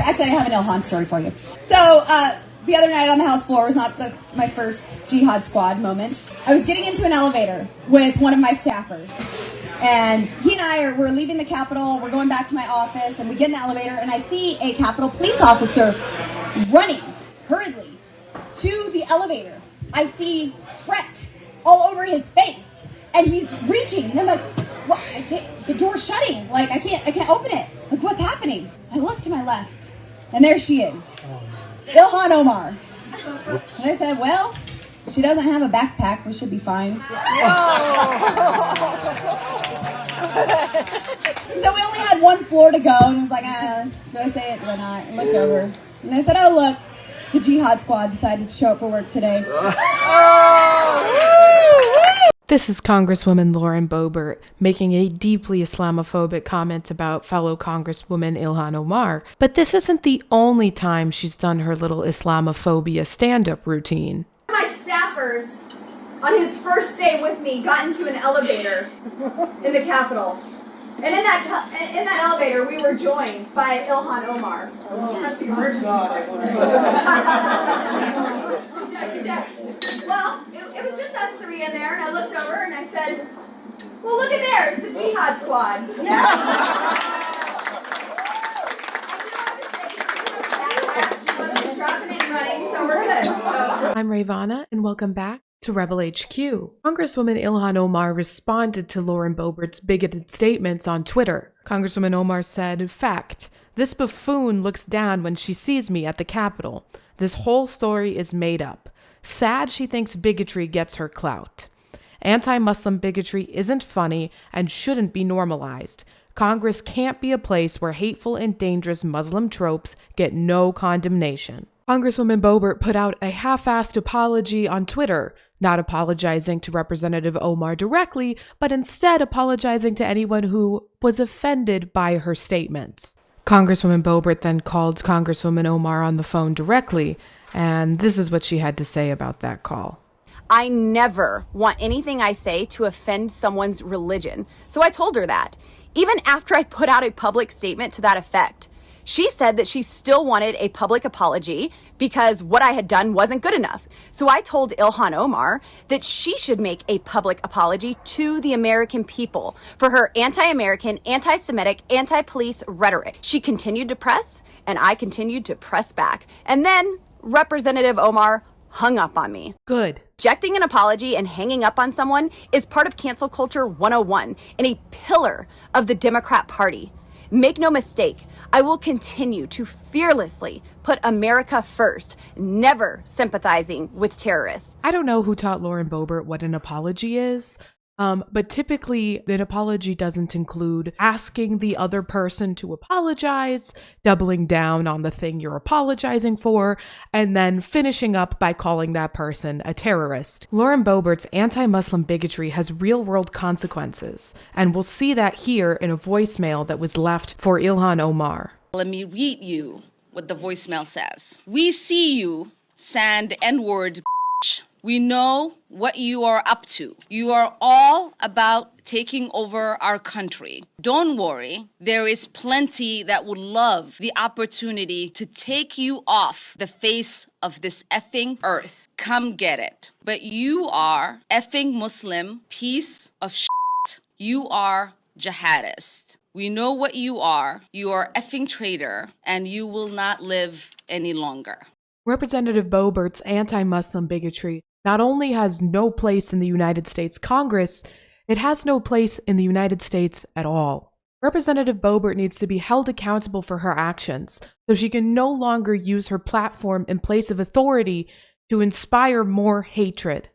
Actually, I have an Ilhan story for you. So, the other night on the House floor was not my first Jihad Squad moment. I was getting into an elevator with one of my staffers. And he and I were leaving the Capitol. We're going back to my office, and we get in the elevator, and I see a Capitol police officer running hurriedly to the elevator. I see fret all over his face, and he's reaching, and I'm like, "What? I can't. The door's shutting. Like I can't open it. Like what's happening?" I look to my left, and there she is, Ilhan Omar. Oops. And I said, "Well, she doesn't have a backpack. We should be fine." So we only had one floor to go, and I was like, do I say it? Do I not? I looked over, and I said, "Oh, look, the Jihad Squad decided to show up for work today." This is Congresswoman Lauren Boebert making a deeply Islamophobic comment about fellow Congresswoman Ilhan Omar. But this isn't the only time she's done her little Islamophobia stand-up routine. My staffers, on his first day with me, got into an elevator in the Capitol. And in that elevator, we were joined by Ilhan Omar. Well, it was just us three in there, and I looked over and I said, "Well, look at there, it's the Jihad Squad." She wasn't dropping and running, so we're good. I'm Rayy Vana, and welcome back to Rebel HQ. Congresswoman Ilhan Omar responded to Lauren Boebert's bigoted statements on Twitter. Congresswoman Omar said, "Fact, this buffoon looks down when she sees me at the Capitol. This whole story is made up. Sad she thinks bigotry gets her clout. Anti-Muslim bigotry isn't funny and shouldn't be normalized. Congress can't be a place where hateful and dangerous Muslim tropes get no condemnation." Congresswoman Boebert put out a half-assed apology on Twitter, not apologizing to Representative Omar directly, but instead apologizing to anyone who was offended by her statements. Congresswoman Boebert then called Congresswoman Omar on the phone directly, and this is what she had to say about that call. "I never want anything I say to offend someone's religion." So I told her that, even after I put out a public statement to that effect. She said that she still wanted a public apology because what I had done wasn't good enough. So I told Ilhan Omar that she should make a public apology to the American people for her anti-American, anti-Semitic, anti-police rhetoric. She continued to press, and I continued to press back. And then Representative Omar hung up on me. Good. Rejecting an apology and hanging up on someone is part of cancel culture 101 and a pillar of the Democrat Party. Make no mistake, I will continue to fearlessly put America first, never sympathizing with terrorists. I don't know who taught Lauren Boebert what an apology is, but typically an apology doesn't include asking the other person to apologize, doubling down on the thing you're apologizing for, and then finishing up by calling that person a terrorist. Lauren Boebert's anti-Muslim bigotry has real-world consequences, and we'll see that here in a voicemail that was left for Ilhan Omar. Let me read you what the voicemail says. "We see you, sand N-word bitch. We know what you are up to. You are all about taking over our country. Don't worry, there is plenty that would love the opportunity to take you off the face of this effing earth. Come get it. But you are effing Muslim piece of shit. You are jihadist. We know what you are. You are effing traitor, and you will not live any longer." Representative Boebert's anti-Muslim bigotry not only has no place in the United States Congress, it has no place in the United States at all. Representative Boebert needs to be held accountable for her actions, so she can no longer use her platform in place of authority to inspire more hatred.